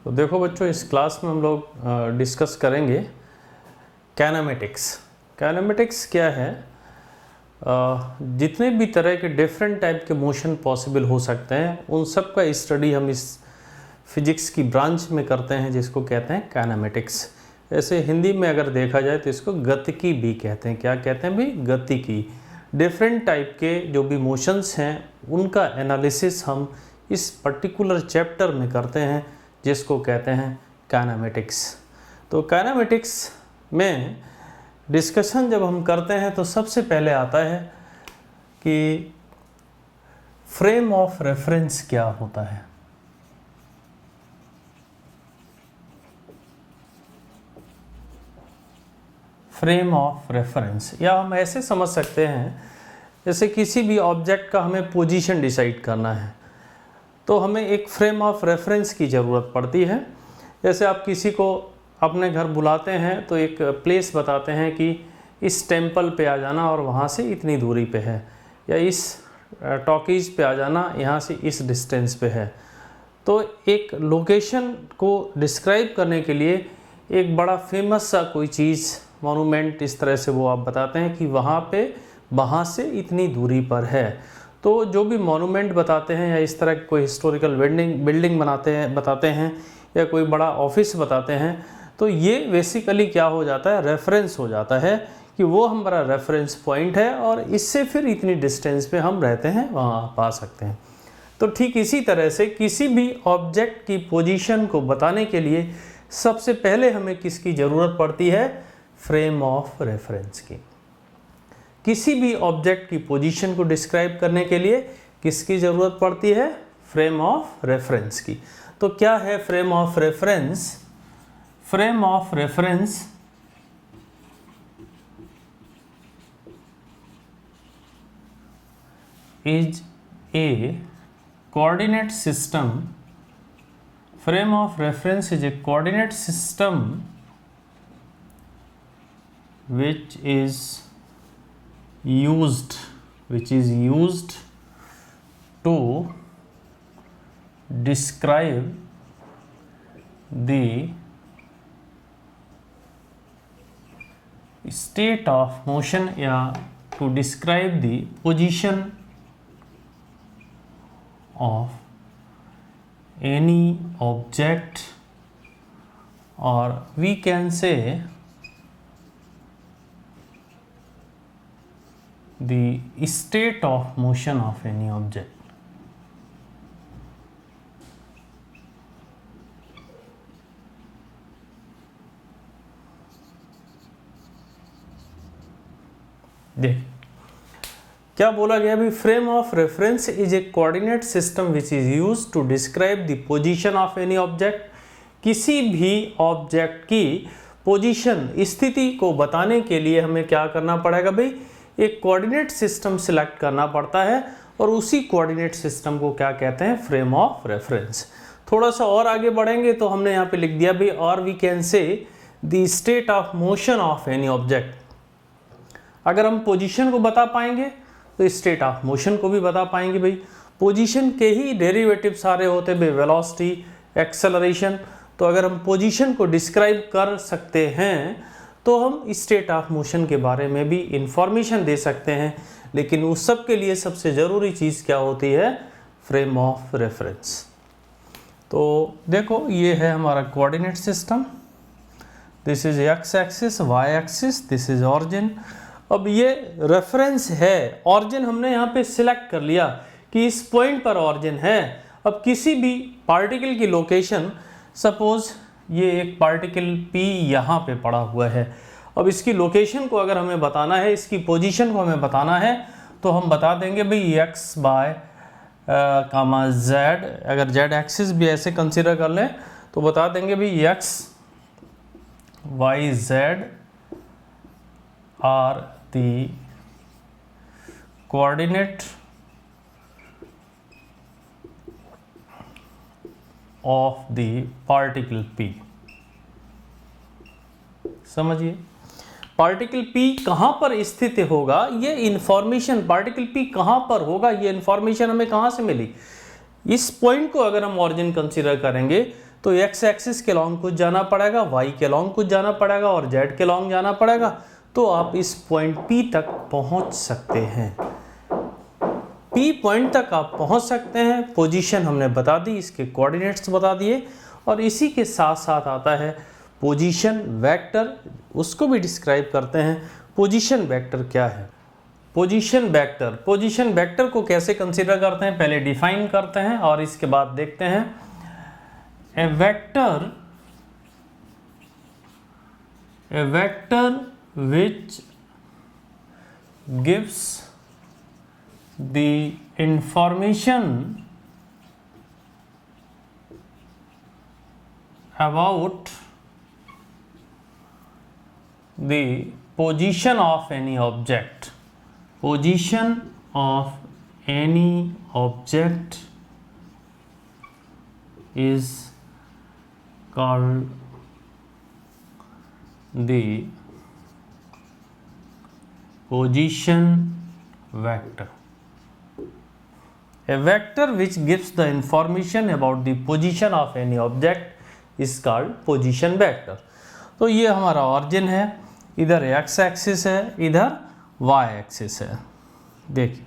तो देखो बच्चों, इस क्लास में हम लोग डिस्कस करेंगे काइनेमेटिक्स। काइनेमेटिक्स क्या है? जितने भी तरह के डिफरेंट टाइप के मोशन पॉसिबल हो सकते हैं उन सब का स्टडी हम इस फिजिक्स की ब्रांच में करते हैं, जिसको कहते हैं काइनेमेटिक्स। ऐसे हिंदी में अगर देखा जाए तो इसको गतिकी भी कहते हैं। क्या कहते हैं भाई? गतिकी। डिफरेंट टाइप के जो भी मोशंस हैं उनका एनालिसिस हम इस पर्टिकुलर चैप्टर में करते हैं, जिसको कहते हैं काइनेमेटिक्स। तो काइनेमेटिक्स में डिस्कशन जब हम करते हैं तो सबसे पहले आता है कि फ्रेम ऑफ रेफरेंस क्या होता है। फ्रेम ऑफ रेफरेंस, या हम ऐसे समझ सकते हैं जैसे किसी भी ऑब्जेक्ट का हमें पोजीशन डिसाइड करना है तो हमें एक फ्रेम ऑफ रेफरेंस की ज़रूरत पड़ती है। जैसे आप किसी को अपने घर बुलाते हैं तो एक प्लेस बताते हैं कि इस टेंपल पे आ जाना और वहाँ से इतनी दूरी पे है, या इस टॉकीज़ पे आ जाना, यहाँ से इस डिस्टेंस पे है। तो एक लोकेशन को डिस्क्राइब करने के लिए एक बड़ा फेमस सा कोई चीज़, मॉन्यूमेंट, इस तरह से वो आप बताते हैं कि वहाँ पे, वहाँ से इतनी दूरी पर है। तो जो भी मॉन्यूमेंट बताते हैं या इस तरह कोई हिस्टोरिकल बिल्डिंग बताते हैं या कोई बड़ा ऑफिस बताते हैं, तो ये बेसिकली क्या हो जाता है? रेफरेंस हो जाता है कि वो हमारा रेफरेंस पॉइंट है और इससे फिर इतनी डिस्टेंस पे हम रहते हैं वहाँ आप आ सकते हैं। तो ठीक इसी तरह से किसी भी ऑब्जेक्ट की पोजीशन को बताने के लिए सबसे पहले हमें किसकी ज़रूरत पड़ती है? फ्रेम ऑफ रेफरेंस की। किसी भी ऑब्जेक्ट की पोजीशन को डिस्क्राइब करने के लिए किसकी ज़रूरत पड़ती है? फ्रेम ऑफ रेफरेंस की। तो क्या है frame of reference? Frame of reference is a coordinate system. Frame of reference is a coordinate system which is used to describe the state of motion या to describe the position of any object, or we can say the state of motion of any object. देख क्या बोला गया भी? Frame of reference is a coordinate system which is used to describe the position of any object. किसी भी object की position, स्थिति को बताने के लिए हमें क्या करना पड़ेगा भाई? एक कोऑर्डिनेट सिस्टम सिलेक्ट करना पड़ता है और उसी कोऑर्डिनेट सिस्टम को क्या कहते हैं? Frame of reference. थोड़ा सा और आगे बढ़ेंगे तो हमने यहाँ पे लिख दिया भाई, और we can say the state of motion of any object. अगर हम पोजीशन को बता पाएंगे तो स्टेट ऑफ मोशन को भी बता पाएंगे भाई। पोजीशन के ही डेरिवेटिव सारे होते हैं भाई, वेलोसिटी, एक्सेलरेशन। तो अगर हम पोजीशन को डिस्क्राइब कर सकते हैं तो हम स्टेट ऑफ मोशन के बारे में भी इंफॉर्मेशन दे सकते हैं, लेकिन उस सब के लिए सबसे ज़रूरी चीज़ क्या होती है? Frame of reference. तो देखो, ये है हमारा coordinate system. This is X axis, Y axis, this is origin. अब ये रेफरेंस है, ऑरिजिन हमने यहाँ पे सिलेक्ट कर लिया कि इस पॉइंट पर ऑरिजिन है। अब किसी भी पार्टिकल की लोकेशन, सपोज ये एक पार्टिकल P यहाँ पे पड़ा हुआ है, अब इसकी लोकेशन को अगर हमें बताना है, इसकी पोजीशन को हमें बताना है, तो हम बता देंगे भाई x बाय कामा z। अगर z एक्सिस भी ऐसे कंसिडर कर लें तो बता देंगे भाई x y z are the coordinate of the particle P। समझिए, पार्टिकल P कहाँ पर स्थित होगा, ये इंफॉर्मेशन, पार्टिकल P कहाँ पर होगा, ये इंफॉर्मेशन हमें कहाँ से मिली? इस पॉइंट को अगर हम ऑरिजिन कंसीडर करेंगे तो एक्स एक्सिस के लॉन्ग कुछ जाना पड़ेगा, वाई के लॉन्ग कुछ जाना पड़ेगा और जेड के लॉन्ग जाना पड़ेगा, तो आप इस पॉइंट P तक पहुंच सकते हैं। P पॉइंट तक आप पहुंच सकते हैं। पोजीशन हमने बता दी, इसके कोऑर्डिनेट्स बता दिए, और इसी के साथ साथ आता है पोजीशन वेक्टर, उसको भी डिस्क्राइब करते हैं। पोजीशन वेक्टर क्या है? पोजीशन वेक्टर को कैसे कंसीडर करते हैं, पहले डिफाइन करते हैं और इसके बाद देखते हैं। ए vector which gives the information about the position of any object. Position of any object is called the position vector. A vector which gives the information about the position of any object is called position vector. तो ये हमारा origin है, इधर x axis है, इधर y axis है। देखिए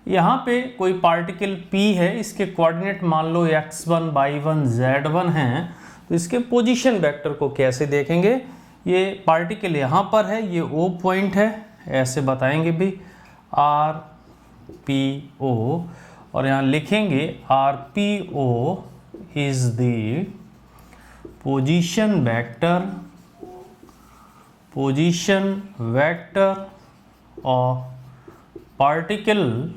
यहाँ पे कोई पार्टिकल P है, इसके कोऑर्डिनेट मान लो x1, y1, z1 हैं, तो इसके पोजीशन वेक्टर को कैसे देखेंगे? ये पार्टिकल यहाँ पर है, ये O पॉइंट है, ऐसे बताएंगे भी RPO, और यहाँ लिखेंगे RPO is the position vector of particle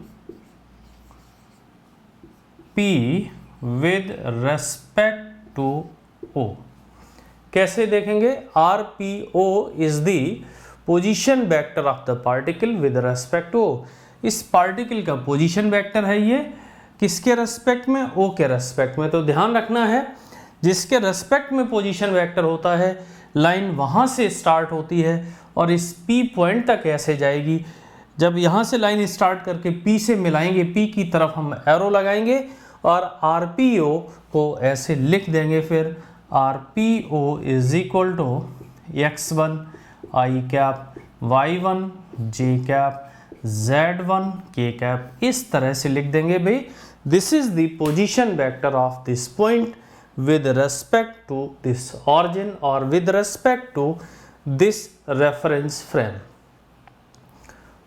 P with respect to O। कैसे देखेंगे? RPO is the position vector of the particle with respect to O। इस पार्टिकल का पोजीशन वेक्टर है ये, किसके रेस्पेक्ट में? O के रेस्पेक्ट में। तो ध्यान रखना है, जिसके रेस्पेक्ट में पोजीशन वेक्टर होता है, लाइन वहाँ से स्टार्ट होती है और इस P पॉइंट तक ऐसे जाएगी। जब यहाँ से लाइन स्टार्ट करके P से मिलाएंगे, P की तरफ हम एरो लगाएंगे और RPO को ऐसे लिख देंगे। फिर RPO is equal to x1 i cap, y1 j cap, z1 k cap, इस तरह से लिख देंगे भाई। This is the position vector of this point with respect to this origin or with respect to this reference frame।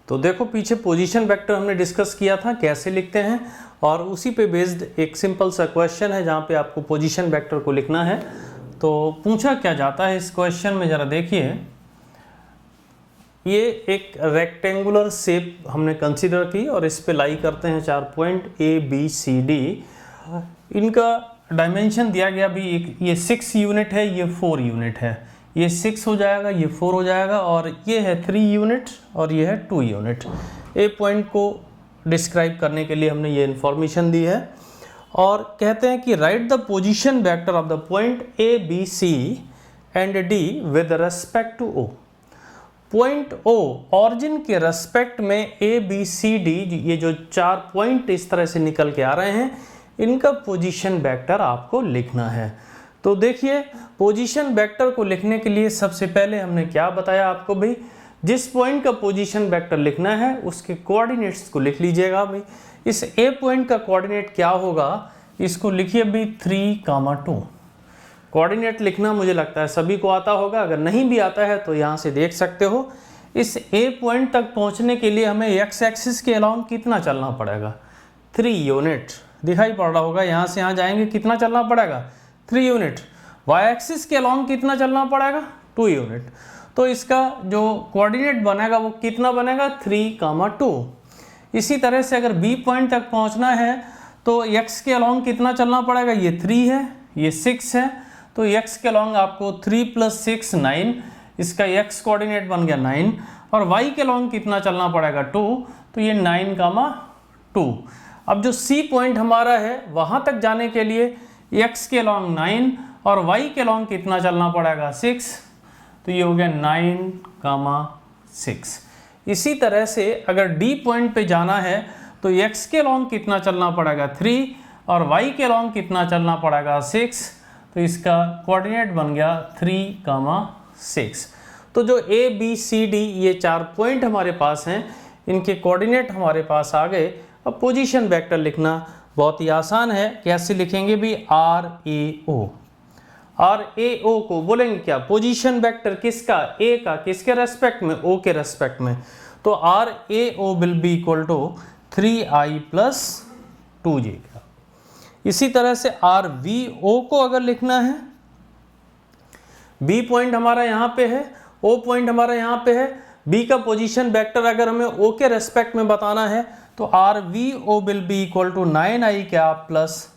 तो देखो पीछे position vector हमने डिस्कस किया था कैसे लिखते हैं, और उसी पे बेस्ड एक सिंपल सा क्वेश्चन है जहाँ पे आपको पोजीशन वेक्टर को लिखना है। तो पूछा क्या जाता है इस क्वेश्चन में, ज़रा देखिए। ये एक रेक्टेंगुलर शेप हमने कंसीडर की और इस पे लाई करते हैं 4 point A B C D। इनका डायमेंशन दिया गया भी, एक ये 6 यूनिट है, ये 4 यूनिट है, ये 6 हो जाएगा, ये 4 हो जाएगा, और ये है 3 यूनिट और ये है 2 यूनिट। ए पॉइंट को डिस्क्राइब करने के लिए हमने ये इंफॉर्मेशन दी है, और कहते हैं कि write the position vector of the point A B C and D with respect to O. Point O origin के रेस्पेक्ट में ए बी सी डी, ये जो 4 पॉइंट इस तरह से निकल के आ रहे हैं, इनका पोजीशन वेक्टर आपको लिखना है। तो देखिए पोजीशन वेक्टर को लिखने के लिए सबसे पहले हमने क्या बताया आपको भाई, जिस पॉइंट का पोजीशन वेक्टर लिखना है उसके कोऑर्डिनेट्स को लिख लीजिएगा भाई। इस ए पॉइंट का कोऑर्डिनेट क्या होगा, इसको लिखिए भाई 3,2। कोऑर्डिनेट लिखना मुझे लगता है सभी को आता होगा, अगर नहीं भी आता है तो यहाँ से देख सकते हो। इस ए पॉइंट तक पहुँचने के लिए हमें एक्स एक्सिस के अलाउंग कितना चलना पड़ेगा? 3 यूनिट दिखाई पड़ रहा होगा, यहाँ से यहाँ जाएंगे कितना चलना पड़ेगा? 3 यूनिट। वाई एक्सिस के अलोंग कितना चलना पड़ेगा? 2 यूनिट। तो इसका जो कोऑर्डिनेट बनेगा वो कितना बनेगा? 3,2। इसी तरह से अगर बी पॉइंट तक पहुँचना है तो x के अलोंग कितना चलना पड़ेगा? ये 3 है, ये 6 है, तो x के अलोंग आपको 3 + 6 9, इसका x कोऑर्डिनेट बन गया 9, और y के अलोंग कितना चलना पड़ेगा? 2, तो ये 9,2। अब जो C पॉइंट हमारा है वहाँ तक जाने के लिए x के अलोंग 9 और y के अलोंग कितना चलना पड़ेगा? 6, तो ये हो गया 9,6। इसी तरह से अगर D पॉइंट पे जाना है तो x के अलोंग कितना चलना पड़ेगा? 3 और y के अलोंग कितना चलना पड़ेगा? 6, तो इसका कोऑर्डिनेट बन गया 3,6। तो जो ए बी सी डी ये 4 पॉइंट हमारे पास हैं, इनके कोऑर्डिनेट हमारे पास आ गए। अब पोजीशन वेक्टर लिखना बहुत ही आसान है। कैसे लिखेंगे भी, are A O. Are A ओ को बोलेंगे क्या, पोजीशन वेक्टर किसका, ए का, किसके रेस्पेक्ट में, ओ के रेस्पेक्ट में। तो R A O will be equal to 3i + 2j का। इसी तरह से आर वी ओ को अगर लिखना है, बी पॉइंट हमारा यहाँ पे है, ओ पॉइंट हमारा यहाँ पे है, बी का पोजीशन वेक्टर अगर हमें ओ के रेस्पेक्ट में बताना है तो R V O will be equal to 9i cap +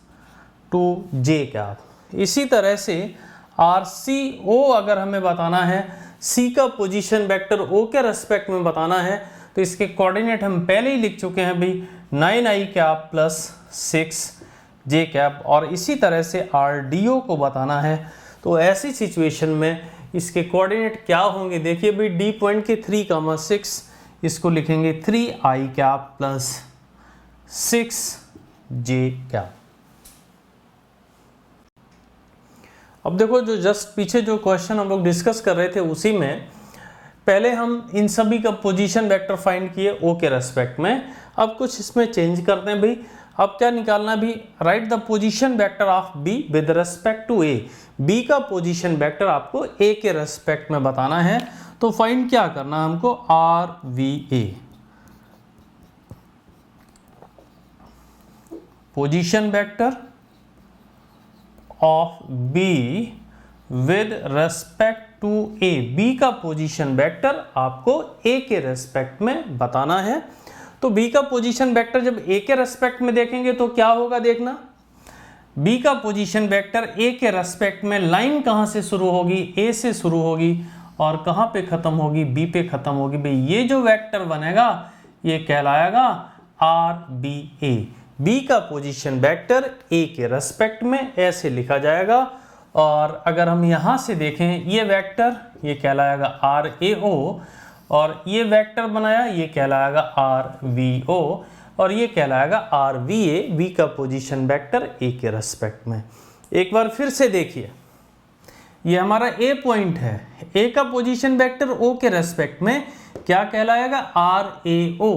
2j cap. इसी तरह से आर सी ओ अगर हमें बताना है, सी का पोजीशन वेक्टर ओ के रेस्पेक्ट में बताना है, तो इसके कोऑर्डिनेट हम पहले ही लिख चुके हैं भाई, 9i कैप + 6j कैप। और इसी तरह से आर डी ओ को बताना है, तो ऐसी सिचुएशन में इसके कोऑर्डिनेट क्या होंगे, देखिए भाई, डी पॉइंट के 3,6 इसको लिखेंगे 3i कैप + 6j कैप। अब देखो, जो जस्ट पीछे जो क्वेश्चन हम लोग डिस्कस कर रहे थे उसी में पहले हम इन सभी का पोजीशन वेक्टर फाइंड किए ओ के रेस्पेक्ट में। अब कुछ इसमें चेंज करते हैं भाई। अब क्या निकालना भी, right the position vector of B with respect to A. B का पोजीशन वेक्टर आपको ए के रेस्पेक्ट में बताना है, तो फाइंड क्या करना है हमको, R V A, position vector of B with respect to A. B का पोजीशन वेक्टर आपको ए के रेस्पेक्ट में बताना है। तो बी का पोजीशन वेक्टर जब ए के रेस्पेक्ट में देखेंगे तो क्या होगा, देखना, बी का पोजीशन वेक्टर ए के रेस्पेक्ट में लाइन कहां से शुरू होगी, ए से शुरू होगी और कहां पे खत्म होगी, बी पे खत्म होगी। भाई ये जो वेक्टर बनेगा ये कहलाएगा आर बी ए। बी का पोजीशन वेक्टर ए के रेस्पेक्ट में ऐसे लिखा जाएगा। और अगर हम यहां से देखें, ये वेक्टर ये कहलाएगा आर ए ओ, और ये वेक्टर बनाया ये कहलाएगा आर वी ओ, और ये कहलाएगा आर वी ए। बी का पोजीशन वेक्टर ए के रेस्पेक्ट में। एक बार फिर से देखिए, ये हमारा ए पॉइंट है, ए का पोजीशन वेक्टर ओ के रेस्पेक्ट में क्या कहलाएगा, R A O,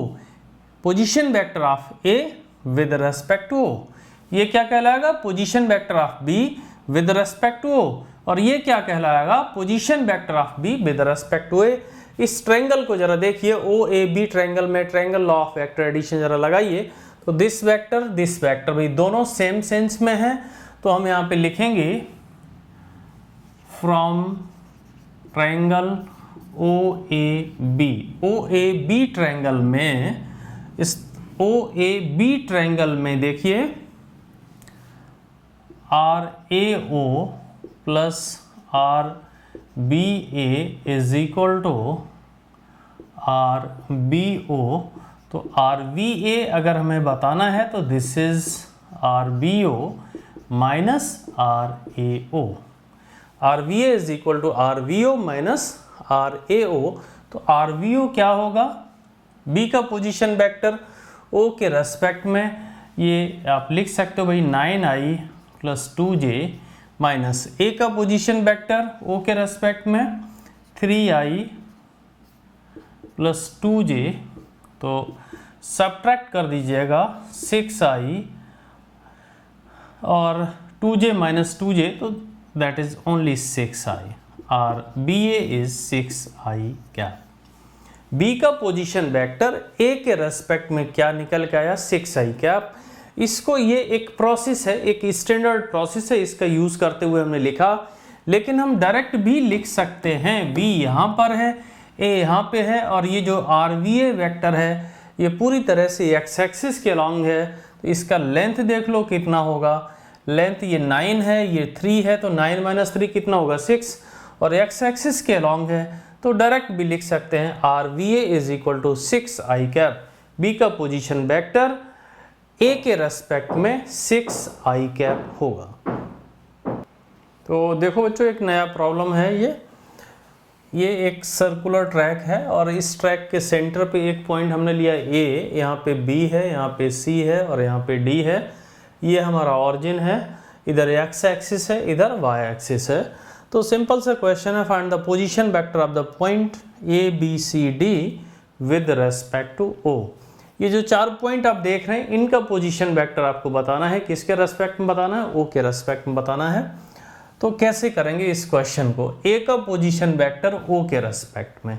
position vector of A with respect to O. ये क्या कहलाएगा, position vector of B with respect to O, और ये क्या कहलाएगा, position vector of B with respect to A. इस ट्रायंगल को जरा देखिए, ओ ए बी ट्रायंगल में triangle law of vector addition जरा लगाइए, तो दिस वेक्टर भाई दोनों सेम सेंस में है। तो हम यहाँ पे लिखेंगे from triangle O A B. O A B triangle में, इस ओ ए बी ट्रायंगल में देखिए, R A O plus R B A is equal to R B O. तो आर बी ए अगर हमें बताना है तो this is R B O minus R A O. R B A is equal to R B O minus R A O. तो R B O क्या होगा, B का पोजीशन वेक्टर ओ के रेस्पेक्ट में ये आप लिख सकते हो भाई 9i + 2j माइनस ए का पोजीशन वेक्टर ओ के रेस्पेक्ट में 3i + 2j। तो सब्ट्रैक्ट कर दीजिएगा 6i और 2j माइनस 2j, तो that is only 6i। R B A is 6i cap. B का पोजीशन वेक्टर ए के रेस्पेक्ट में क्या निकल के आया, 6i कैप। इसको ये एक प्रोसेस है, एक स्टैंडर्ड प्रोसेस है, इसका यूज करते हुए हमने लिखा। लेकिन हम डायरेक्ट भी लिख सकते हैं, बी यहाँ पर है, ए यहाँ पे है, और ये जो आर वी ए वेक्टर है ये पूरी तरह से एक्स एक्सिस के अलॉन्ग है। तो इसका लेंथ देख लो कितना होगा, लेंथ ये 9 है, ये 3 है, तो 9 - 3 कितना होगा, 6, और एक्स एक्सिस के अलॉन्ग है। तो डायरेक्ट भी लिख सकते हैं R V A is equal to 6i cap. B का पोजीशन वेक्टर ए के रेस्पेक्ट में 6i कैप होगा। तो देखो बच्चों, एक नया प्रॉब्लम है ये एक सर्कुलर ट्रैक है, और इस ट्रैक के सेंटर पे एक पॉइंट हमने लिया ए, यहाँ पे बी है, यहाँ पे सी है और यहाँ पे डी है। ये हमारा ऑरिजिन है। इधर एक्स एक्सिस है, इधर वाई एक्सिस है। तो सिंपल सा क्वेश्चन है, find the position vector of the point A B C D with respect to O. ये जो 4 पॉइंट आप देख रहे हैं, इनका पोजीशन वेक्टर आपको बताना है। किसके रेस्पेक्ट में बताना है? ओ के रेस्पेक्ट में बताना है। तो कैसे करेंगे इस क्वेश्चन को? ए का पोजीशन वेक्टर ओ के रेस्पेक्ट में।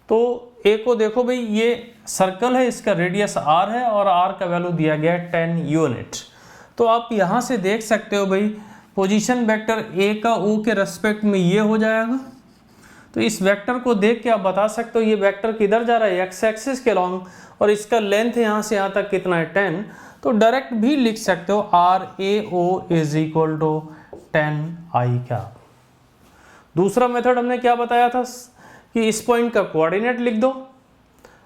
तो ए को देखो भाई, ये सर्कल है, इसका रेडियस आर है और आर का वैल्यू दिया गया है 10 यूनिट। तो आप यहाँ से देख सकते हो भाई, पोजीशन वेक्टर ए का ओ के रेस्पेक्ट में ये हो जाएगा। तो इस वेक्टर को देख के आप बता सकते हो ये वेक्टर किधर जा रहा है, एक्स एक्सिस के लॉन्ग, और इसका लेंथ यहाँ से यहाँ तक कितना है, 10। तो डायरेक्ट भी लिख सकते हो R A O is equal to 10 i cap. दूसरा मेथड हमने क्या बताया था कि इस पॉइंट का कोऑर्डिनेट लिख दो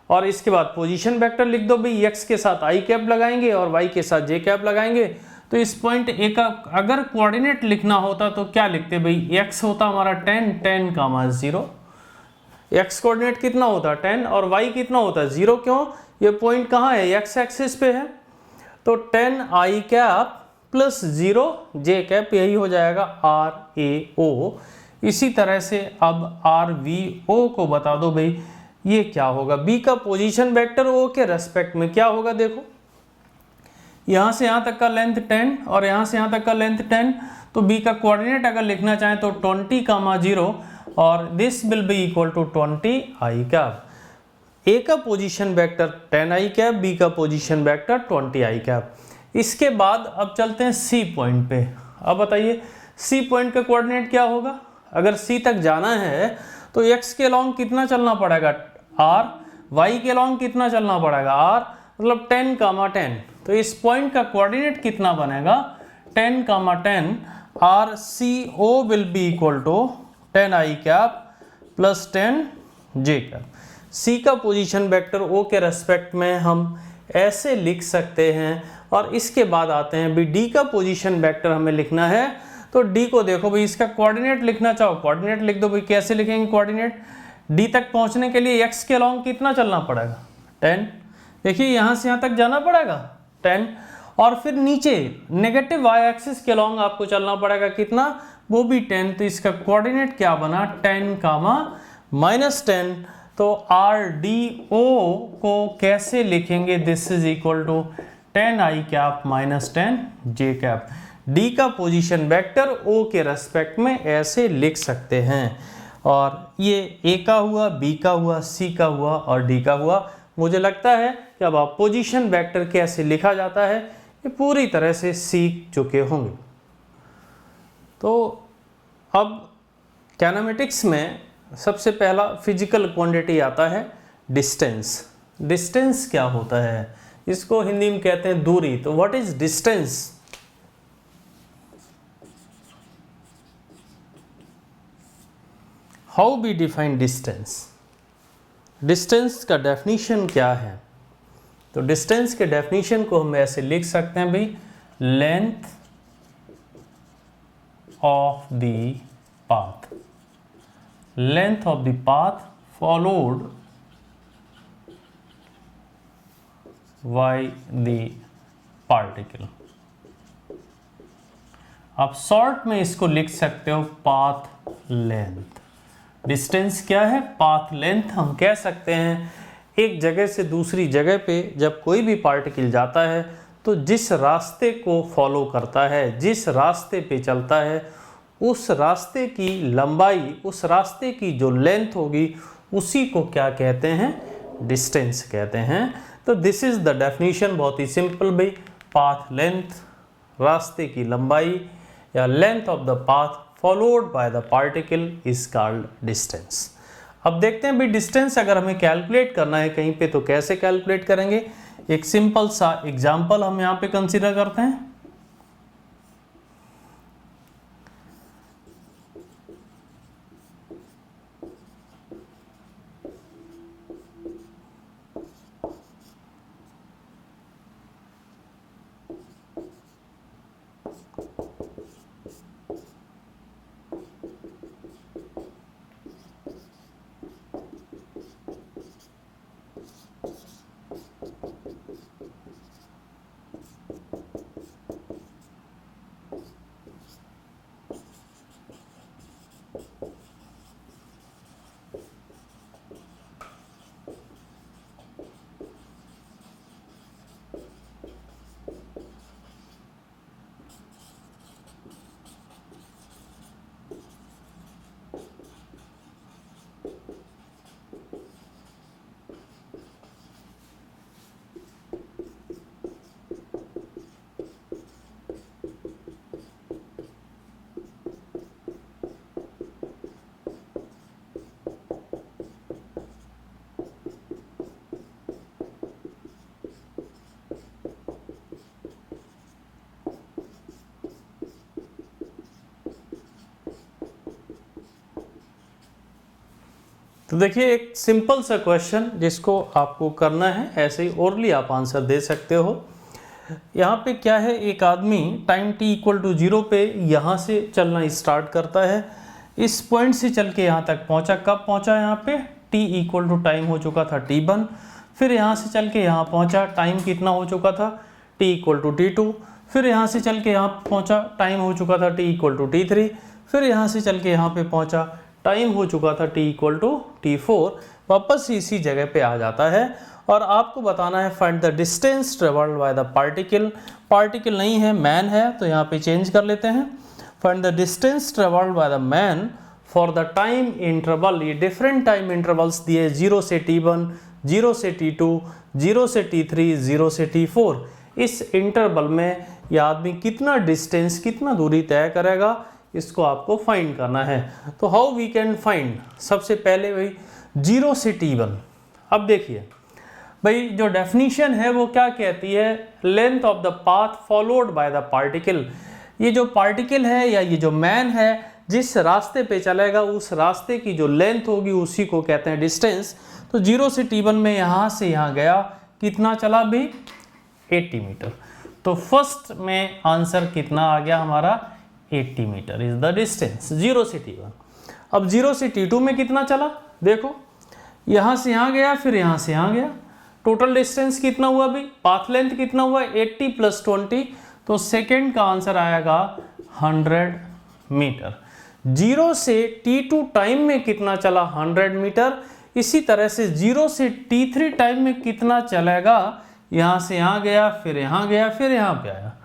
और इसके बाद पोजीशन वेक्टर लिख दो भाई, एक्स के साथ आई कैप लगाएंगे और वाई के साथ जे कैप लगाएंगे। तो इस पॉइंट ए का अगर कोऑर्डिनेट लिखना होता तो क्या लिखते भाई, एक्स होता हमारा 10, 10 कामा 0। एक्स कोऑर्डिनेट कितना होता 10 और वाई कितना होता 0। क्यों? ये पॉइंट कहाँ है, एक्स एक्सिस पे है। तो 10 i cap plus 0 J cap, यही हो जाएगा आर ए ओ। इसी तरह से अब आर वी ओ को बता दो भाई, ये क्या होगा, बी का पोजीशन वेक्टर ओ के रेस्पेक्ट में क्या होगा। देखो यहाँ से यहाँ तक का लेंथ 10 और यहाँ से यहाँ तक का लेंथ 10। तो बी का कोऑर्डिनेट अगर लिखना चाहें तो 20 कामा 0 और this will be equal to 20 i cap. A का position vector 10 i cap, B का पोजीशन वेक्टर 20 आई कैप। इसके बाद अब चलते हैं सी पॉइंट पे। अब बताइए सी पॉइंट का कोऑर्डिनेट क्या होगा। अगर सी तक जाना है तो एक्स के लॉन्ग कितना चलना पड़ेगा, आर, वाई के लॉन्ग कितना चलना पड़ेगा, आर, मतलब 10 कामा 10। तो इस पॉइंट का कोऑर्डिनेट कितना बनेगा, 10 comma 10। R C O will be equal to 10 i cap plus 10 j cap. C का पोजीशन वेक्टर ओ के रेस्पेक्ट में हम ऐसे लिख सकते हैं। और इसके बाद आते हैं भी डी का पोजीशन वेक्टर हमें लिखना है। तो डी को देखो भाई, इसका कोऑर्डिनेट लिखना चाहो कोऑर्डिनेट लिख दो भाई। कैसे लिखेंगे कोऑर्डिनेट? डी तक पहुंचने के लिए एक्स के लॉन्ग कितना चलना पड़ेगा, 10। देखिए यहाँ से यहाँ तक जाना पड़ेगा 10 और फिर नीचे नेगेटिव वाई एक्सिस के लॉन्ग आपको चलना पड़ेगा कितना, वो भी 10। तो इसका कोऑर्डिनेट क्या बना, 10 कामा -10। तो आर डी ओ को कैसे लिखेंगे, this is equal to 10 i cap minus 10 j cap. D का पोजीशन वेक्टर ओ के रेस्पेक्ट में ऐसे लिख सकते हैं। और ये ए का हुआ, बी का हुआ, सी का हुआ और डी का हुआ। मुझे लगता है कि अब आप पोजीशन वेक्टर कैसे लिखा जाता है ये पूरी तरह से सीख चुके होंगे। तो अब कैनामेटिक्स में सबसे पहला फिजिकल क्वांटिटी आता है डिस्टेंस। डिस्टेंस क्या होता है, इसको हिंदी में कहते हैं दूरी। तो what is distance? How we define distance? Distance का डेफिनेशन क्या है? तो डिस्टेंस के डेफिनेशन को हम ऐसे लिख सकते हैं भाई, length of the path, length of the path followed by the particle. आप शॉर्ट में इसको लिख सकते हो पाथ लेंथ। डिस्टेंस क्या है, पाथ लेंथ। हम कह सकते हैं एक जगह से दूसरी जगह पे जब कोई भी पार्टिकल जाता है तो जिस रास्ते को फॉलो करता है, जिस रास्ते पे चलता है, उस रास्ते की लंबाई, उस रास्ते की जो लेंथ होगी उसी को क्या कहते हैं, डिस्टेंस कहते हैं। तो दिस इज द डेफिनेशन, बहुत ही सिंपल भाई। पाथ लेंथ, रास्ते की लंबाई या length of the path followed by the particle is called distance. अब देखते हैं भाई डिस्टेंस अगर हमें कैलकुलेट करना है कहीं पे तो कैसे कैलकुलेट करेंगे। एक सिंपल सा एग्जांपल हम यहाँ पे कंसीडर करते हैं। तो देखिए एक सिंपल सा क्वेश्चन जिसको आपको करना है, ऐसे ही ओरली आप आंसर दे सकते हो। यहाँ पे क्या है, एक आदमी टाइम t इक्वल टू 0 पे यहाँ से चलना स्टार्ट करता है, इस पॉइंट से चल के यहाँ तक पहुँचा। कब पहुँचा, यहाँ पे t इक्वल टू टाइम हो चुका था t1, फिर यहाँ से चल के यहाँ पहुँचा, टाइम कितना हो चुका था t इक्वल टू t2, फिर यहाँ से चल के यहाँ पहुँचा, टाइम हो चुका था t इक्वल टू t3, फिर यहाँ से चल के यहाँ पे पहुँचा, टाइम हो चुका था t इक्वल टू t4, वापस इसी जगह पे आ जाता है। और आपको बताना है find the distance travelled by the particle. Particle नहीं है, मैन है, तो यहाँ पे चेंज कर लेते हैं। Find the distance travelled by the man for the time interval. ये डिफरेंट टाइम इंटरवल्स दिए, 0 से t1, 0 से t2, 0 से t3, 0 से t4। इस इंटरवल में ये आदमी कितना डिस्टेंस, कितना दूरी तय करेगा, इसको आपको फाइंड करना है। तो हाउ वी कैन फाइंड, सबसे पहले भाई 0 से t1। अब देखिए भाई जो डेफिनीशन है वो क्या कहती है, length of the path followed by the particle. ये जो पार्टिकल है या ये जो मैन है, जिस रास्ते पे चलेगा उस रास्ते की जो लेंथ होगी उसी को कहते हैं डिस्टेंस। तो 0 से t1 में यहाँ से यहाँ गया, कितना चला भाई, 80 मीटर। तो फर्स्ट में आंसर कितना आ गया हमारा, 80 मीटर इज द डिस्टेंस 0 से t1। अब 0 से t2 में कितना चला, देखो यहाँ से यहाँ गया, फिर यहाँ से यहाँ गया, टोटल डिस्टेंस कितना हुआ भाई, पाथ लेंथ कितना हुआ, 80 + 20, तो सेकेंड का आंसर आएगा 100 मीटर। 0 से t2 टाइम में कितना चला, 100 मीटर। इसी तरह से 0 से t3 टाइम में कितना चलेगा, यहाँ से यहाँ गया, फिर यहाँ गया, फिर यहाँ पे आया,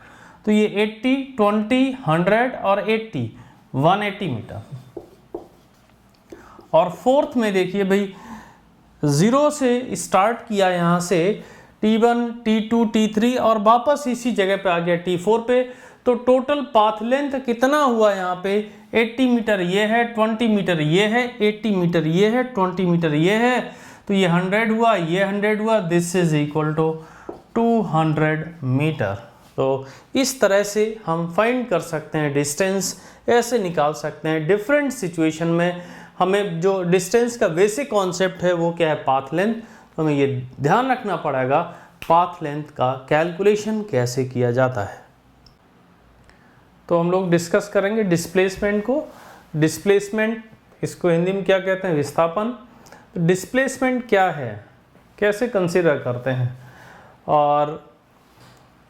तो ये 80, 20, 100 और 80, 180 मीटर। और फोर्थ में देखिए भाई 0 से स्टार्ट किया यहाँ से, t1, t2, t3 और वापस इसी जगह पे आ गया t4 पे, तो टोटल पाथ लेंथ कितना हुआ यहाँ पे, 80 मीटर ये है, 20 मीटर ये है, 80 मीटर ये है, 20 मीटर ये है, तो ये 100 हुआ, ये 100 हुआ, this is equal to 200 metre. तो इस तरह से हम फाइंड कर सकते हैं डिस्टेंस, ऐसे निकाल सकते हैं। डिफरेंट सिचुएशन में हमें जो डिस्टेंस का बेसिक कॉन्सेप्ट है वो क्या है, पाथ लेंथ। तो हमें ये ध्यान रखना पड़ेगा पाथ लेंथ का कैलकुलेशन कैसे किया जाता है। तो हम लोग डिस्कस करेंगे डिस्प्लेसमेंट को। डिस्प्लेसमेंट, इसको हिंदी में क्या कहते हैं, विस्थापन। तो डिस्प्लेसमेंट क्या है, कैसे कंसीडर करते हैं, और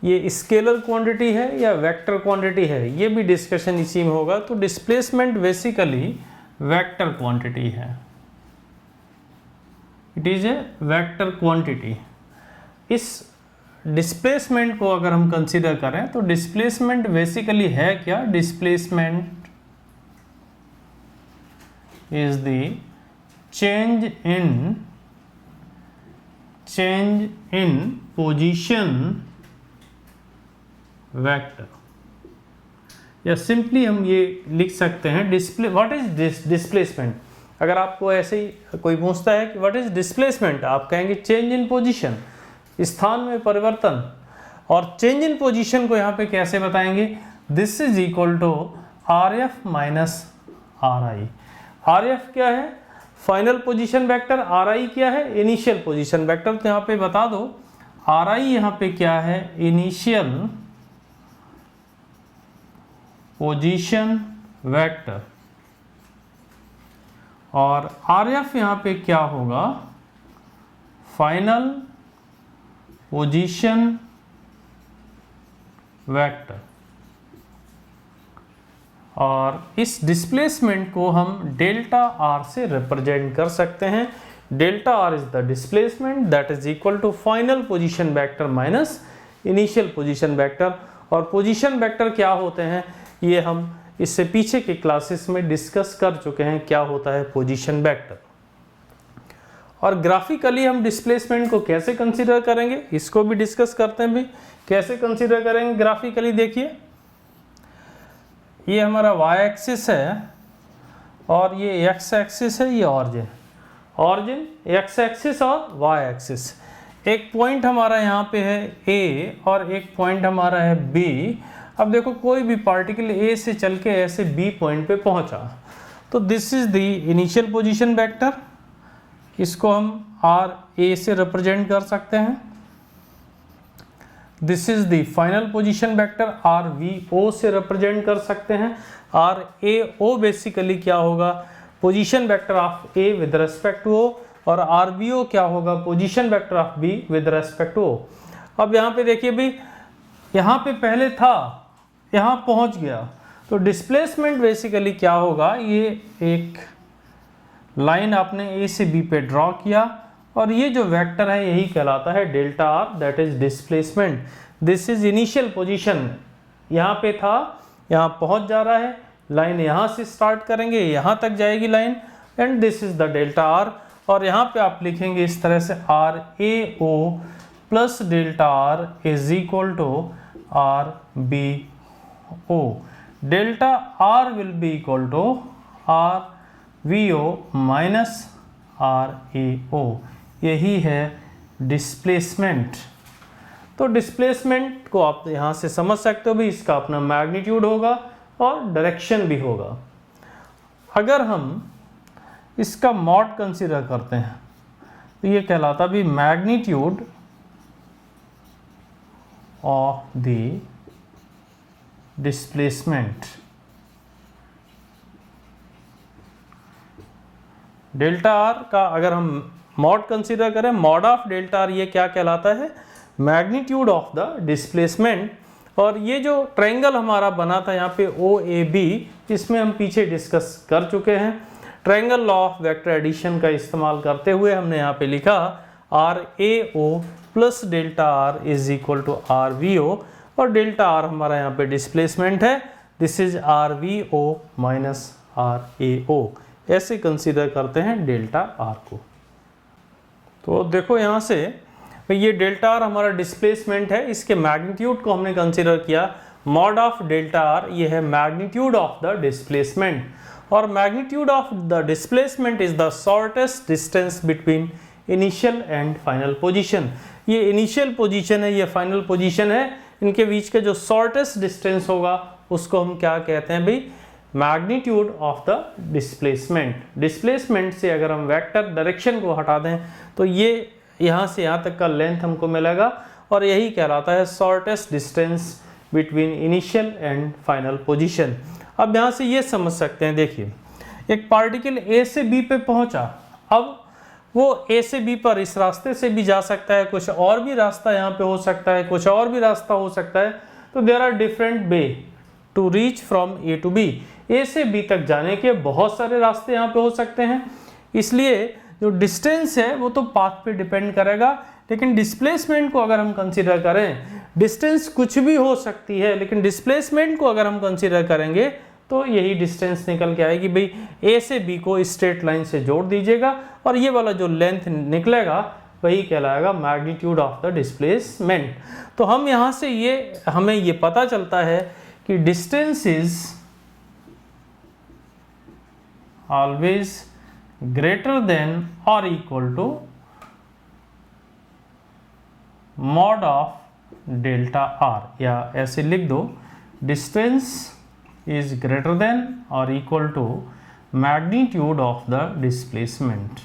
ये स्केलर क्वांटिटी है या वेक्टर क्वांटिटी है, ये भी डिस्कशन इसी में होगा। तो डिस्प्लेसमेंट बेसिकली वेक्टर क्वांटिटी है, it is a vector quantity. इस डिस्प्लेसमेंट को अगर हम कंसीडर करें तो डिस्प्लेसमेंट बेसिकली है क्या, displacement is the change in position vector, या सिंपली हम ये लिख सकते हैं डिस्प्ले, व्हाट इज डिस्प्लेसमेंट। अगर आपको ऐसे ही कोई पूछता है कि व्हाट इज डिस्प्लेसमेंट, आप कहेंगे चेंज इन पोजीशन, स्थान में परिवर्तन। और चेंज इन पोजीशन को यहाँ पे कैसे बताएंगे, this is equal to RF minus RI। RF क्या है, फाइनल पोजीशन वेक्टर, RI क्या है, इनिशियल पोजीशन वेक्टर। तो यहाँ पे बता दो RI यहाँ पे क्या है, इनिशियल पोजीशन वेक्टर, और RF यहाँ पे क्या होगा, फाइनल पोजीशन वेक्टर। और इस डिस्प्लेसमेंट को हम डेल्टा R से रिप्रेजेंट कर सकते हैं। Delta R is the displacement that is equal to final position vector minus initial position vector. और पोजीशन वेक्टर क्या होते हैं, ये हम इससे पीछे के क्लासेस में डिस्कस कर चुके हैं, क्या होता है पोजीशन वेक्टर। और ग्राफिकली हम डिस्प्लेसमेंट को कैसे कंसीडर करेंगे, इसको भी डिस्कस करते हैं भी, कैसे कंसीडर करेंगे ग्राफिकली। देखिए ये हमारा y एक्सिस है और ये x एक्सिस है, ये ऑरिजिन x एक्सिस और y एक्सिस। एक पॉइंट हमारा यहाँ पे है A और एक पॉइंट हमारा है B। अब देखो कोई भी पार्टिकल A से चल के ऐसे B पॉइंट पे पहुँचा, तो this is the initial position vector इसको हम आर ए से रिप्रेजेंट कर सकते हैं। This is the final position vector, R V O से रिप्रेजेंट कर सकते हैं। आर ए ओ बेसिकली क्या होगा, position vector of A with respect to O, और आर बी ओ क्या होगा, position vector of B with respect to O. अब यहाँ पे देखिए भाई, यहाँ पे पहले था, यहाँ पहुँच गया, तो डिस्प्लेसमेंट बेसिकली क्या होगा, ये एक लाइन आपने ए से बी पे ड्रॉ किया और ये जो वेक्टर है यही कहलाता है delta R, that is displacement. This is initial position, यहाँ पे था, यहाँ पहुँच जा रहा है, लाइन यहाँ से स्टार्ट करेंगे, यहाँ तक जाएगी line, and this is the delta R. और यहाँ पे आप लिखेंगे इस तरह से R A O plus delta R is equal to R B O. Delta R will be equal to R V O minus R A O, यही है डिस्प्लेसमेंट। तो डिस्प्लेसमेंट को आप यहाँ से समझ सकते हो भी, इसका अपना मैग्नीट्यूड होगा और डायरेक्शन भी होगा। अगर हम इसका मॉड कंसीडर करते हैं तो ये कहलाता भी magnitude of the displacement. Delta are का अगर हम मॉड कंसीडर करें, मॉड ऑफ डेल्टा आर ये क्या कहलाता है, मैग्नीट्यूड ऑफ द डिस्प्लेसमेंट। और ये जो ट्रायंगल हमारा बना था यहाँ पे ओ ए बी, इसमें हम पीछे डिस्कस कर चुके हैं। Triangle law of vector addition का इस्तेमाल करते हुए हमने यहाँ पे लिखा R A O plus delta R is equal to R V O, और डेल्टा आर हमारा यहाँ पे डिस्प्लेसमेंट है, this is R V O minus R A O. ऐसे कंसीडर करते हैं डेल्टा आर को। तो देखो यहाँ से ये डेल्टा आर हमारा डिस्प्लेसमेंट है, इसके मैग्नीट्यूड को हमने कंसीडर किया, मॉड ऑफ डेल्टा आर ये है मैग्नीट्यूड ऑफ द डिस्प्लेसमेंट, और magnitude of the displacement is the shortest distance between initial and final position. ये इनिशियल पोजीशन है, ये फाइनल पोजीशन है, इनके बीच का जो शॉर्टेस्ट डिस्टेंस होगा उसको हम क्या कहते हैं भाई, magnitude of the displacement. Displacement से अगर हम वेक्टर डायरेक्शन को हटा दें तो ये यहाँ से यहाँ तक का लेंथ हमको मिलेगा, और यही कहलाता है shortest distance between initial and final position. अब यहाँ से ये समझ सकते हैं, देखिए एक पार्टिकल ए से बी पे पहुँचा, अब वो ए से बी पर इस रास्ते से भी जा सकता है, कुछ और भी रास्ता यहाँ पे हो सकता है, कुछ और भी रास्ता हो सकता है। तो there are different way to reach from A to B. A से बी तक जाने के बहुत सारे रास्ते यहाँ पे हो सकते हैं, इसलिए जो डिस्टेंस है वो तो पाथ पे डिपेंड करेगा। लेकिन डिस्प्लेसमेंट को अगर हम कंसीडर करें, डिस्टेंस कुछ भी हो सकती है, लेकिन डिस्प्लेसमेंट को अगर हम कंसीडर करेंगे तो यही डिस्टेंस निकल के आएगी भाई, ए से बी को स्ट्रेट लाइन से जोड़ दीजिएगा और ये वाला जो लेंथ निकलेगा वही कहलाएगा मैग्नीट्यूड ऑफ द डिस्प्लेसमेंट। तो हम यहाँ से हमें ये पता चलता है कि distance is always greater than or equal to mod of delta R, या ऐसे लिख दो, distance is greater than or equal to magnitude of the displacement।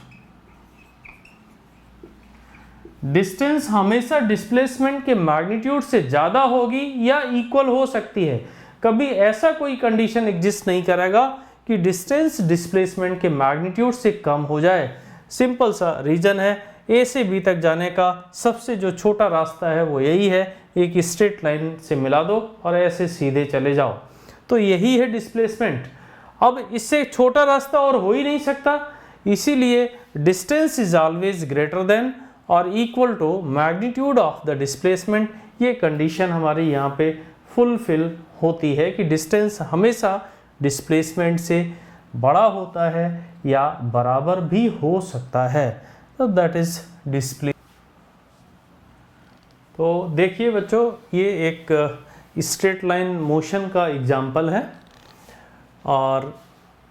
Distance हमेशा डिस्प्लेसमेंट के मैग्नीट्यूड से ज़्यादा होगी या इक्वल हो सकती है, कभी ऐसा कोई कंडीशन एग्जिस्ट नहीं करेगा कि डिस्टेंस डिस्प्लेसमेंट के मैग्नीट्यूड से कम हो जाए। सिंपल सा रीजन है, ए से बी तक जाने का सबसे जो छोटा रास्ता है वो यही है, एक स्ट्रेट लाइन से मिला दो और ऐसे सीधे चले जाओ, तो यही है डिस्प्लेसमेंट। अब इससे छोटा रास्ता और हो ही नहीं सकता, इसीलिए distance is always greater than or equal to magnitude of the displacement. ये कंडीशन हमारी यहाँ पे फुलफिल होती है कि डिस्टेंस हमेशा डिस्प्लेसमेंट से बड़ा होता है या बराबर भी हो सकता है, तो दैट इज डिस्प्ले। तो देखिए बच्चों, ये एक स्ट्रेट लाइन मोशन का एग्जाम्पल है और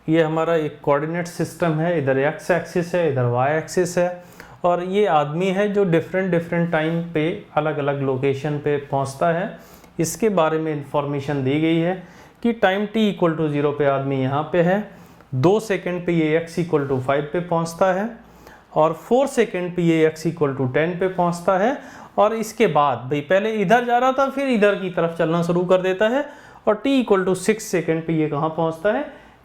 ये हमारा एक कोऑर्डिनेट सिस्टम है, इधर एक्स एक्सिस है, इधर वाई एक्सिस है, और ये आदमी है जो डिफरेंट टाइम पे अलग अलग लोकेशन पे पहुंचता है। इसके बारे में इंफॉर्मेशन दी गई है कि टाइम t इक्वल टू 0 पे आदमी यहाँ पे है, 2 सेकंड पे ये x इक्वल टू 5 पे पहुँचता है, और 4 सेकेंड पे ये x इक्वल टू 10 पे पहुंचता है, और इसके बाद भाई पहले इधर जा रहा था फिर इधर की तरफ चलना शुरू कर देता है, और t इक्वल टू 6 सेकेंड पे ये कहाँ पहुंचता है,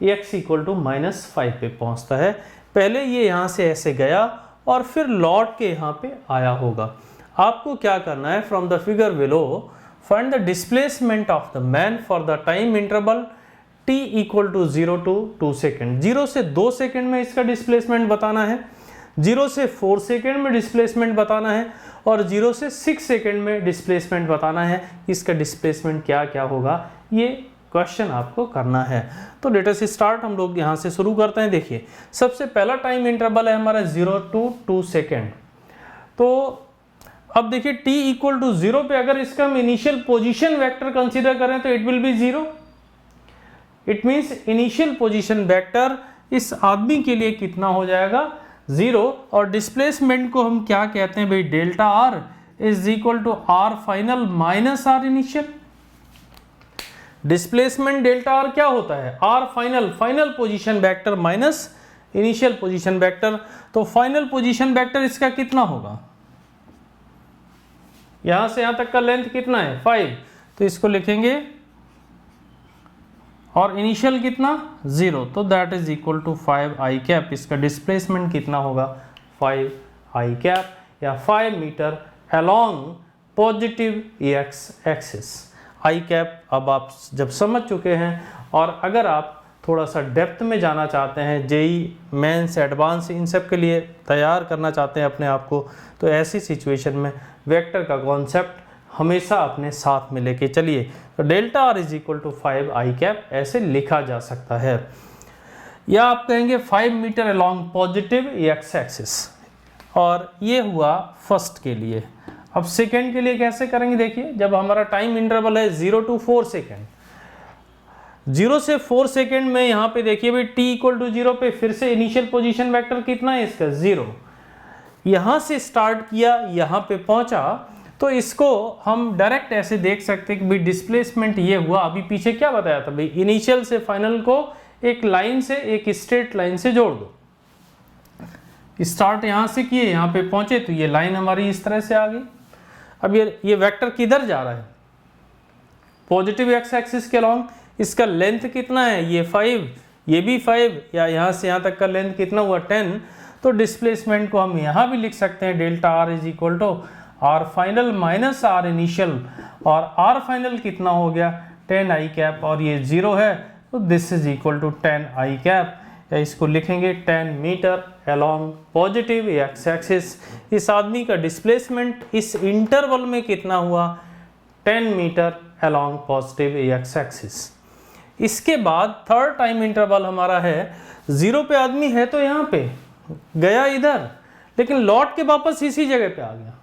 x इक्वल टू -5 पे पहुंचता है। पहले ये यहाँ से ऐसे गया और फिर लौट के यहाँ पे आया होगा। आपको क्या करना है, from the figure below find the displacement of the man for the time interval t equal to 0 to 2 second. 0 से 2 सेकेंड में इसका डिस्प्लेसमेंट बताना है, 0 से 4 सेकेंड में डिस्प्लेसमेंट बताना है, और 0 से 6 सेकेंड में डिस्प्लेसमेंट बताना है। इसका डिस्प्लेसमेंट क्या क्या होगा ये क्वेश्चन आपको करना है। तो लेट अस स्टार्ट, हम लोग यहाँ से शुरू करते हैं। देखिए सबसे पहला टाइम इंटरवल है हमारा 0 to 2 सेकेंड। तो अब देखिए t इक्वल टू 0 पे अगर इसका हम इनिशियल पोजीशन वेक्टर कंसीडर करें तो it will be 0। It means initial position vector इस आदमी के लिए कितना हो जाएगा, 0। और डिस्प्लेसमेंट को हम क्या कहते हैं भाई, delta R is equal to R final minus R initial. Displacement delta R क्या होता है, R final, final position vector minus initial position vector. तो फाइनल पोजीशन वेक्टर इसका कितना होगा, यहां से यहां तक का लेंथ कितना है 5, तो इसको लिखेंगे, और इनिशियल कितना 0, तो that is equal to 5 I cap. इसका डिस्प्लेसमेंट कितना होगा 5 आई कैप या 5 metre along positive x axis. I cap अब आप जब समझ चुके हैं, और अगर आप थोड़ा सा डेप्थ में जाना चाहते हैं, जेई मेंस एडवांस इन सब के लिए तैयार करना चाहते हैं अपने आप को, तो ऐसी सिचुएशन में वेक्टर का कॉन्सेप्ट हमेशा अपने साथ में लेके चलिए। तो delta R is equal to 5 I cap ऐसे लिखा जा सकता है, या आप कहेंगे 5 metre along positive x axis. और ये हुआ फर्स्ट के लिए। अब सेकेंड के लिए कैसे करेंगे, देखिए जब हमारा टाइम इंटरवल है 0 to 4 सेकेंड, 0 से 4 सेकेंड में यहाँ पे देखिए भाई t इक्वल टू 0 पे फिर से इनिशियल पोजीशन वेक्टर कितना है इसका 0। यहाँ से स्टार्ट किया यहाँ पे पहुँचा, तो इसको हम डायरेक्ट ऐसे देख सकते हैं कि भाई डिस्प्लेसमेंट ये हुआ। अभी पीछे क्या बताया था भाई, इनिशियल से फाइनल को एक लाइन से, एक स्ट्रेट लाइन से जोड़ दो। स्टार्ट यहाँ से किए यहाँ पे पहुँचे, तो ये लाइन हमारी इस तरह से आ गई। अब ये वेक्टर किधर जा रहा है, पॉजिटिव एक्स एक्सिस के अलॉन्ग। इसका लेंथ कितना है, ये 5, ये भी 5, या यहाँ से यहाँ तक का लेंथ कितना हुआ 10। तो डिस्प्लेसमेंट को हम यहाँ भी लिख सकते हैं, delta R is equal to R final minus R initial, और आर फाइनल कितना हो गया 10 आई कैप, और ये 0 है, तो this is equal to 10 i cap, या इसको लिखेंगे 10 metre along positive x axis. इस आदमी का डिस्प्लेसमेंट इस इंटरवल में कितना हुआ, 10 metre along positive x axis. इसके बाद थर्ड टाइम इंटरवल हमारा है 0 पे आदमी है, तो यहाँ पे गया इधर, लेकिन लौट के वापस इसी जगह पे आ गया।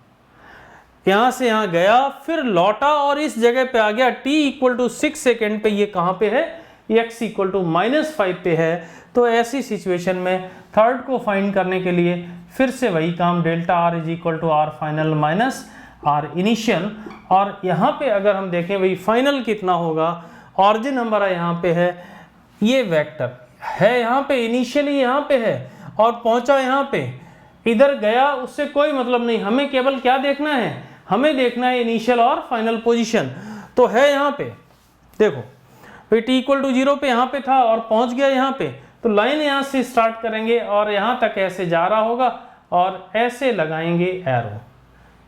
यहाँ से यहाँ गया फिर लौटा और इस जगह पे आ गया। t इक्वल टू 6 सेकेंड पे ये कहाँ पे है, x इक्वल टू -5 पे है। तो ऐसी सिचुएशन में थर्ड को फाइंड करने के लिए फिर से वही काम, delta R is equal to R final minus R initial. और यहाँ पे अगर हम देखें वही फाइनल कितना होगा, ऑरिजिन हमारा यहाँ पे है, ये वेक्टर है यहाँ पे, इनिशियली यहाँ पे है और पहुँचा यहाँ पे, इधर गया, उससे कोई मतलब नहीं। हमें केवल क्या देखना है, हमें देखना है इनिशियल और फाइनल पोजीशन। तो है यहाँ पे, देखो भाई t इक्वल टू 0 पे यहाँ पे था और पहुँच गया यहाँ पे, तो लाइन यहाँ से स्टार्ट करेंगे और यहाँ तक ऐसे जा रहा होगा और ऐसे लगाएंगे एरो।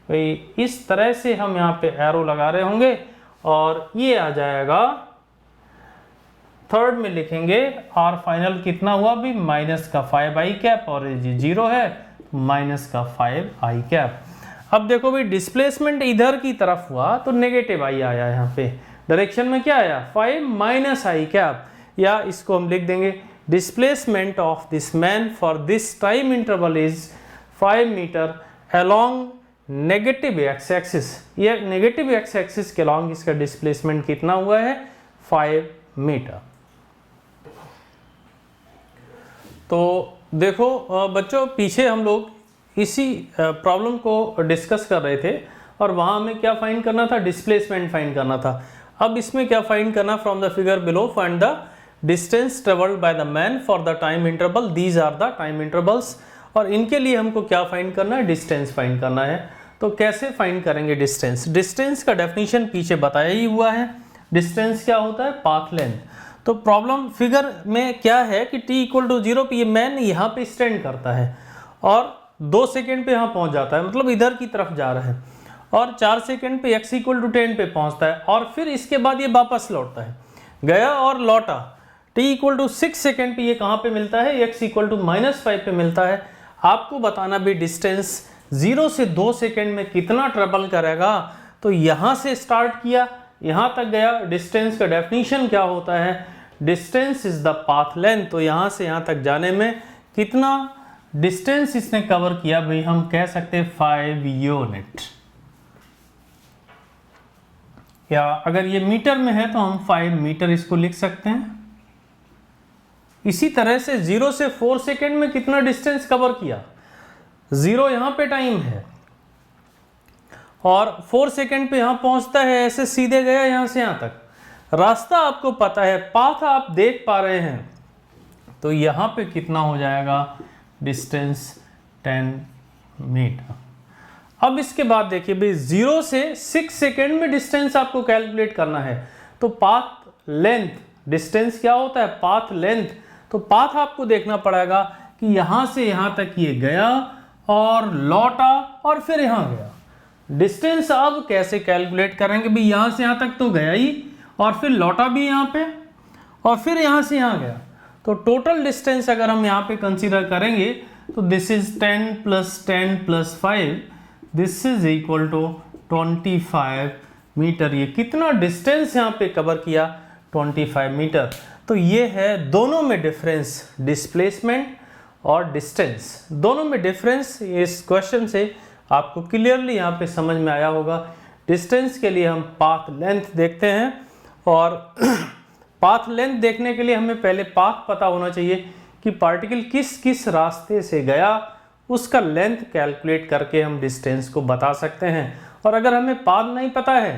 भाई इस तरह से हम यहाँ पे एरो लगा रहे होंगे और ये आ जाएगा। थर्ड में लिखेंगे आर फाइनल कितना हुआ भी, माइनस का 5 आई कैप, और ये 0 है माइनस का 5 आई कैप। अब देखो भाई डिस्प्लेसमेंट इधर की तरफ हुआ तो नेगेटिव आई आया, यहाँ पे डायरेक्शन में क्या आया 5 माइनस आई कैप, या इसको हम लिख देंगे displacement of this man for this time interval is 5 metre along negative x axis. ये नेगेटिव एक्स एक्सिस के अलॉन्ग इसका डिस्प्लेसमेंट कितना हुआ है 5 मीटर। तो देखो बच्चों, पीछे हम लोग इसी प्रॉब्लम को डिस्कस कर रहे थे और वहाँ हमें क्या फाइंड करना था, डिस्प्लेसमेंट फाइंड करना था। अब इसमें क्या फाइंड करना, from the figure below find the distance travelled by the man for the time interval, these are the time intervals. और इनके लिए हमको क्या फाइंड करना है, डिस्टेंस फाइंड करना है। तो कैसे फाइंड करेंगे डिस्टेंस? डिस्टेंस का डेफिनेशन पीछे बताया ही हुआ है। डिस्टेंस क्या होता है? Path length. तो प्रॉब्लम फिगर में क्या है कि t इक्वल टू 0 पे ये मैन यहाँ पे स्टैंड करता है और 2 सेकेंड पे यहाँ पहुँच जाता है, मतलब इधर की तरफ जा रहा है, और 4 सेकेंड पे x इक्वल टू 10 पे पहुँचता है, और फिर इसके बाद ये वापस लौटता है, गया और लौटा। t इक्वल टू 6 सेकेंड पे ये कहाँ पे मिलता है? x इक्वल टू -5 पे मिलता है। आपको बताना भी डिस्टेंस 0 से 2 सेकेंड में कितना ट्रेवल करेगा। तो यहाँ से स्टार्ट किया, यहाँ तक गया। डिस्टेंस का डेफिनेशन क्या होता है? Distance is the path length. तो यहाँ से यहाँ तक जाने में कितना डिस्टेंस इसने कवर किया भाई, हम कह सकते हैं 5 यूनिट, या अगर ये मीटर में है तो हम 5 मीटर इसको लिख सकते हैं। इसी तरह से 0 से 4 सेकेंड में कितना डिस्टेंस कवर किया? 0 यहाँ पे टाइम है और 4 सेकेंड पे यहाँ पहुँचता है, ऐसे सीधे गया यहाँ से यहाँ तक। रास्ता आपको पता है, पाथ आप देख पा रहे हैं, तो यहाँ पे कितना हो जाएगा डिस्टेंस? 10 मीटर। अब इसके बाद देखिए भाई 0 से 6 सेकेंड में डिस्टेंस आपको कैलकुलेट करना है। तो पाथ लेंथ, डिस्टेंस क्या होता है? Path length. तो पाथ आपको देखना पड़ेगा कि यहाँ से यहाँ तक ये गया और लौटा और फिर यहाँ गया। डिस्टेंस अब कैसे कैलकुलेट करेंगे भाई? यहाँ से यहाँ तक तो गया ही और फिर लौटा भी यहाँ पे और फिर यहाँ से यहाँ गया। तो टोटल डिस्टेंस अगर हम यहाँ पे कंसीडर करेंगे तो this is 10 + 10 + 5, this is equal to 25 metre. ये कितना डिस्टेंस यहाँ पे कवर किया? 25 मीटर। तो ये है दोनों में डिफरेंस, डिस्प्लेसमेंट और डिस्टेंस, दोनों में डिफरेंस। इस क्वेश्चन से आपको क्लियरली यहाँ पे समझ में आया होगा। डिस्टेंस के लिए हम पाथ लेंथ देखते हैं, और पाथ लेंथ देखने के लिए हमें पहले पाथ पता होना चाहिए कि पार्टिकल किस किस रास्ते से गया, उसका लेंथ कैलकुलेट करके हम डिस्टेंस को बता सकते हैं। और अगर हमें पाथ नहीं पता है,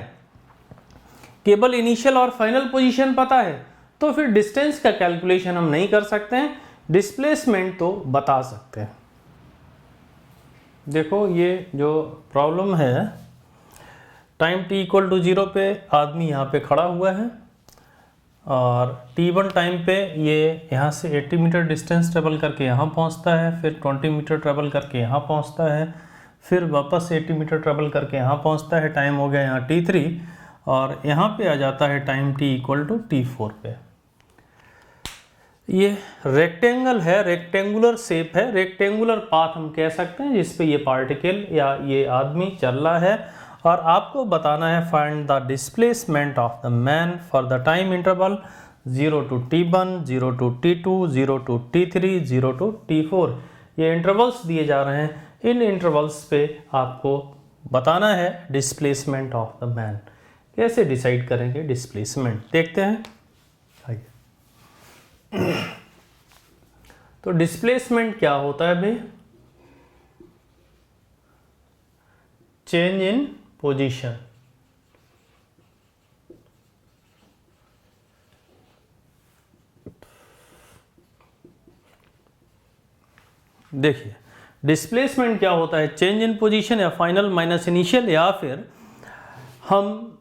केवल इनिशियल और फाइनल पोजीशन पता है, तो फिर डिस्टेंस का कैलकुलेशन हम नहीं कर सकते हैं, डिस्प्लेसमेंट तो बता सकते हैं। देखो ये जो प्रॉब्लम है, टाइम t इक्वल टू 0 पे आदमी यहाँ पे खड़ा हुआ है और t1 टाइम पे ये यहाँ से 80 मीटर डिस्टेंस ट्रेवल करके यहाँ पहुँचता है, फिर 20 मीटर ट्रेवल करके यहाँ पहुँचता है, फिर वापस 80 मीटर ट्रेवल करके यहाँ पहुँचता है। टाइम हो गया यहाँ t3 और यहाँ पे आ जाता है time t equal to t4 पे। ये रेक्टेंगल है, रेक्टेंगुलर शेप है, रेक्टेंगुलर पाथ हम कह सकते हैं जिस पे ये पार्टिकल या ये आदमी चल रहा है। और आपको बताना है find the displacement of the man for the time interval 0 to t1, 0 to t2, 0 to t3, 0 to t4। ये इंटरवल्स दिए जा रहे हैं, इन इंटरवल्स पे आपको बताना है डिस्प्लेसमेंट ऑफ द मैन। कैसे डिसाइड करेंगे डिस्प्लेसमेंट, देखते हैं। तो डिस्प्लेसमेंट क्या होता है भाई? Change in position. देखिए डिस्प्लेसमेंट क्या होता है? चेंज इन पोजीशन या फाइनल माइनस इनिशियल, या फिर हम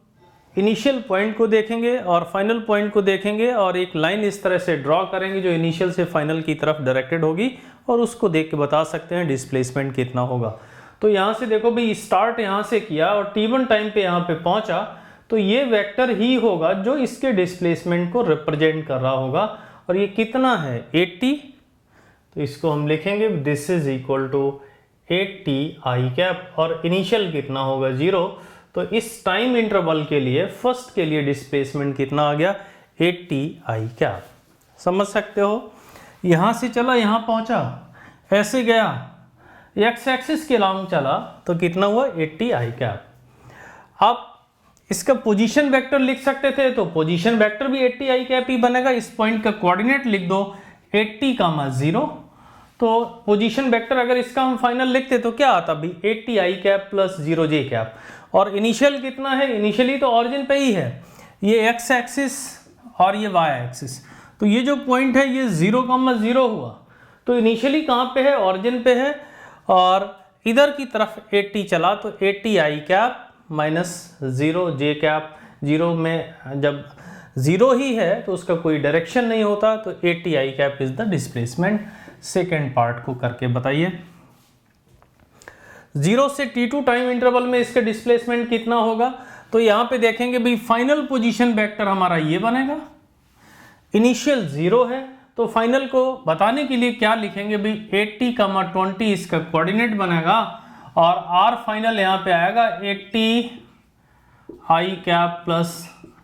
इनिशियल पॉइंट को देखेंगे और फाइनल पॉइंट को देखेंगे और एक लाइन इस तरह से ड्रॉ करेंगे जो इनिशियल से फाइनल की तरफ डायरेक्टेड होगी, और उसको देख के बता सकते हैं डिस्प्लेसमेंट कितना होगा। तो यहाँ से देखो भाई, स्टार्ट यहाँ से किया और t1 टाइम पे यहाँ पे पहुँचा, तो ये वेक्टर ही होगा जो इसके डिस्प्लेसमेंट को रिप्रेजेंट कर रहा होगा। और ये कितना है? 80। तो इसको हम लिखेंगे this is equal to 80 I cap, और इनिशियल कितना होगा? 0। तो इस टाइम इंटरवल के लिए फर्स्ट के लिए डिस्प्लेसमेंट कितना आ गया? 80 आई कैप। समझ सकते हो? यहाँ से चला यहाँ पहुँचा, ऐसे गया, एक्स एक्सिस के लॉन्ग चला, तो कितना हुआ? 80 आई कैप। आप इसका पोजीशन वेक्टर लिख सकते थे, तो पोजीशन वेक्टर भी 80 आई कैप ही बनेगा। इस पॉइंट का कोऑर्डिनेट लिख दो 80, 0। तो पोजीशन वेक्टर अगर इसका हम फाइनल लिखते तो क्या आता भी? 80 आई कैप प्लस 0 जे कैप। और इनिशियल कितना है? इनिशियली तो ऑरिजिन पे ही है, ये एक्स एक्सिस और ये वाई एक्सिस। तो ये जो पॉइंट है ये 0, 0 हुआ, तो इनिशियली कहाँ पे है, ऑरिजिन पे है, और इधर की तरफ 80 चला तो 80 आई कैप माइनस 0 जे कैप। 0 में जब 0 ही है तो उसका कोई डायरेक्शन नहीं होता, तो 80 आई cap is the displacement. Second part को करके बताइए। 0 से t2 टाइम इंटरवल में इसका डिस्प्लेसमेंट कितना होगा, तो यहाँ पे देखेंगे भाई फाइनल पोजीशन वेक्टर हमारा ये बनेगा, इनिशियल 0 है तो फाइनल को बताने के लिए क्या लिखेंगे भाई 80, 20 इसका कोऑर्डिनेट बनेगा, और r फाइनल यहाँ पे आएगा 80 आई कैप प्लस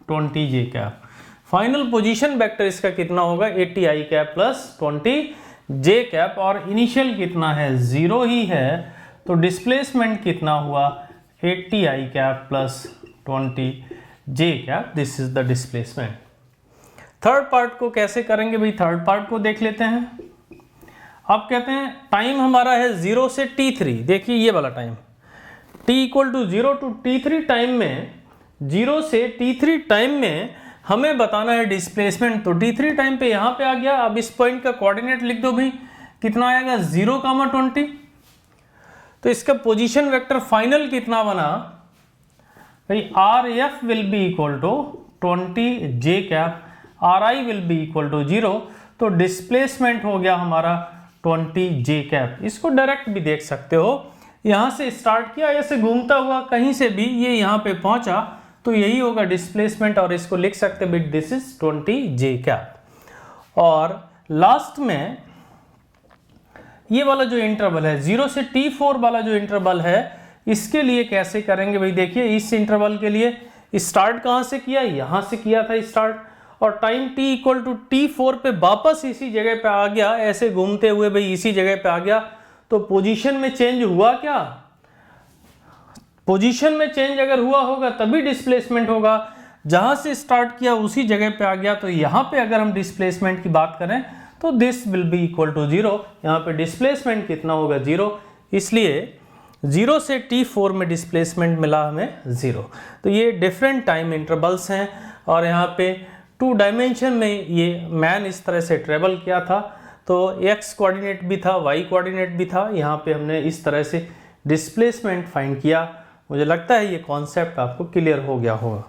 20 जे कैप। फाइनल पोजीशन वेक्टर इसका कितना होगा, 80 आई कैप प्लस 20 जे कैप, और इनिशियल कितना है 0 ही है, तो डिस्प्लेसमेंट कितना हुआ 80 आई cap plus 20 J cap. This is the displacement. Third part को कैसे करेंगे भाई, थर्ड पार्ट को देख लेते हैं। अब कहते हैं टाइम हमारा है 0 से t3, देखिए ये वाला time t equal to 0 to t3 time में, 0 से t3 टाइम में हमें बताना है डिस्प्लेसमेंट। तो t3 टाइम पे यहाँ पे आ गया। अब इस पॉइंट का कोऑर्डिनेट लिख दो भाई, कितना आएगा 0, 20। तो इसका पोजीशन वेक्टर फाइनल कितना बना भाई, RF will be equal to 20 J cap, RI will be equal to 0, तो डिस्प्लेसमेंट हो गया हमारा 20 जे कैप। इसको डायरेक्ट भी देख सकते हो, यहाँ से स्टार्ट किया, ऐसे घूमता हुआ कहीं से भी ये यहाँ पे पहुंचा, तो यही होगा डिस्प्लेसमेंट, और इसको लिख सकते हैं दिस इज 20 जे कैप। और लास्ट में ये वाला जो इंटरवल है 0 से t4 वाला जो इंटरवल है, इसके लिए कैसे करेंगे भाई, देखिए इस इंटरवल के लिए स्टार्ट कहाँ से किया, यहाँ से किया था स्टार्ट, और time t equal to t4 पे वापस इसी जगह पे आ गया, ऐसे घूमते हुए भाई इसी जगह पे आ गया, तो पोजीशन में चेंज हुआ क्या, पोजीशन में चेंज अगर हुआ होगा तभी डिस्प्लेसमेंट होगा। जहां से स्टार्ट किया उसी जगह पे आ गया, तो यहाँ पे अगर हम डिस्प्लेसमेंट की बात करें तो this will be equal to 0। यहाँ पे डिस्प्लेसमेंट कितना होगा 0, इसलिए 0 से t4 में डिस्प्लेसमेंट मिला हमें 0। तो ये डिफरेंट टाइम इंटरवल्स हैं, और यहाँ पे 2 डायमेंशन में ये मैन इस तरह से ट्रेवल किया था, तो x कोऑर्डिनेट भी था, y कोऑर्डिनेट भी था, यहाँ पे हमने इस तरह से डिस्प्लेसमेंट फाइंड किया। मुझे लगता है ये कॉन्सेप्ट आपको क्लियर हो गया होगा।